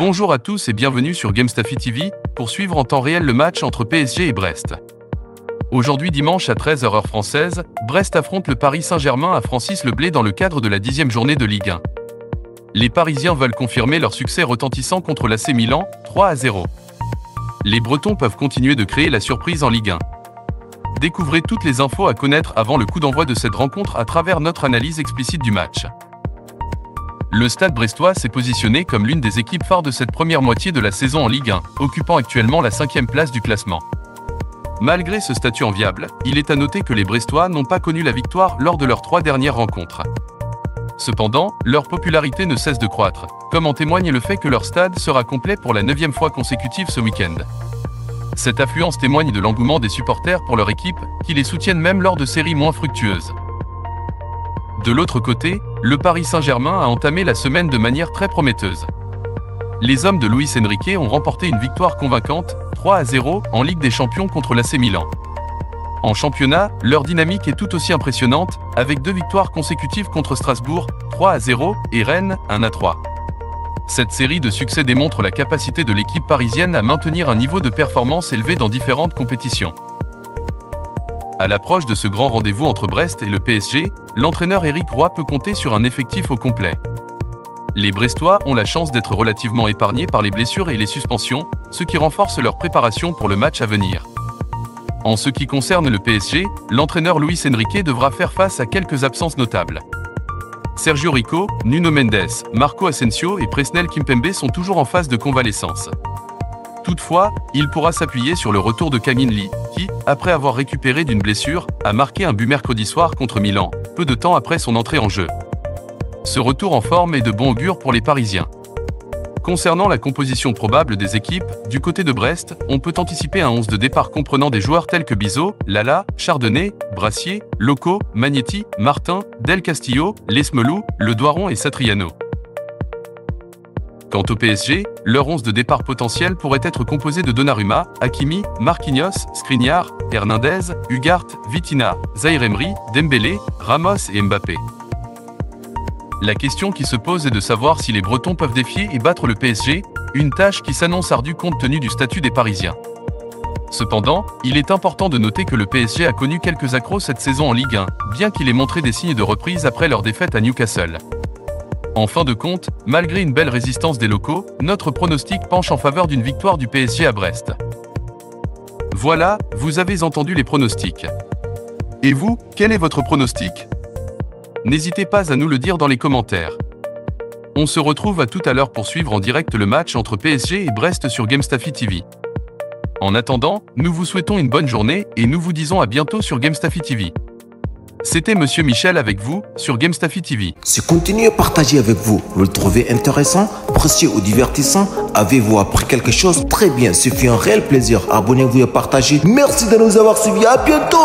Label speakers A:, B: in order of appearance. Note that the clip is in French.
A: Bonjour à tous et bienvenue sur Gamestaffy TV, pour suivre en temps réel le match entre PSG et Brest. Aujourd'hui dimanche à 13h heure française, Brest affronte le Paris Saint-Germain à Francis-le-Blé dans le cadre de la 10e journée de Ligue 1. Les Parisiens veulent confirmer leur succès retentissant contre l'AC Milan, 3-0. Les Bretons peuvent continuer de créer la surprise en Ligue 1. Découvrez toutes les infos à connaître avant le coup d'envoi de cette rencontre à travers notre analyse explicite du match. Le Stade brestois s'est positionné comme l'une des équipes phares de cette première moitié de la saison en Ligue 1, occupant actuellement la 5e place du classement. Malgré ce statut enviable, il est à noter que les Brestois n'ont pas connu la victoire lors de leurs 3 dernières rencontres. Cependant, leur popularité ne cesse de croître, comme en témoigne le fait que leur stade sera complet pour la 9e fois consécutive ce week-end. Cette affluence témoigne de l'engouement des supporters pour leur équipe, qui les soutiennent même lors de séries moins fructueuses. De l'autre côté, le Paris Saint-Germain a entamé la semaine de manière très prometteuse. Les hommes de Luis Enrique ont remporté une victoire convaincante, 3-0, en Ligue des Champions contre l'AC Milan. En championnat, leur dynamique est tout aussi impressionnante, avec 2 victoires consécutives contre Strasbourg, 3-0, et Rennes, 1-3. Cette série de succès démontre la capacité de l'équipe parisienne à maintenir un niveau de performance élevé dans différentes compétitions. À l'approche de ce grand rendez-vous entre Brest et le PSG, l'entraîneur Éric Roy peut compter sur un effectif au complet. Les Brestois ont la chance d'être relativement épargnés par les blessures et les suspensions, ce qui renforce leur préparation pour le match à venir. En ce qui concerne le PSG, l'entraîneur Luis Enrique devra faire face à quelques absences notables. Sergio Rico, Nuno Mendes, Marco Asensio et Presnel Kimpembe sont toujours en phase de convalescence. Toutefois, il pourra s'appuyer sur le retour de Kang-in Lee, qui, après avoir récupéré d'une blessure, a marqué un but mercredi soir contre Milan, peu de temps après son entrée en jeu. Ce retour en forme est de bon augure pour les Parisiens. Concernant la composition probable des équipes, du côté de Brest, on peut anticiper un 11 de départ comprenant des joueurs tels que Bizot, Lala, Chardonnay, Brassier, Loco, Magnetti, Martin, Del Castillo, Lesmelou, Le Doiron et Satriano. Quant au PSG, leur 11 de départ potentiel pourrait être composé de Donnarumma, Hakimi, Marquinhos, Skriniar, Hernandez, Ugarte, Vitinha, Zaïre Emery, Dembélé, Ramos et Mbappé. La question qui se pose est de savoir si les Bretons peuvent défier et battre le PSG, une tâche qui s'annonce ardue compte tenu du statut des Parisiens. Cependant, il est important de noter que le PSG a connu quelques accros cette saison en Ligue 1, bien qu'il ait montré des signes de reprise après leur défaite à Newcastle. En fin de compte, malgré une belle résistance des locaux, notre pronostic penche en faveur d'une victoire du PSG à Brest. Voilà, vous avez entendu les pronostics. Et vous, quel est votre pronostic ? N'hésitez pas à nous le dire dans les commentaires. On se retrouve à tout à l'heure pour suivre en direct le match entre PSG et Brest sur Gamestaffy TV. En attendant, nous vous souhaitons une bonne journée et nous vous disons à bientôt sur Gamestaffy TV. C'était Monsieur Michel avec vous, sur Gamestaffy TV.
B: Si continuez à partager avec vous, vous le trouvez intéressant, précieux ou divertissant, avez-vous appris quelque chose? Très bien, c'est fait un réel plaisir. Abonnez-vous et partagez. Merci de nous avoir suivis, à bientôt.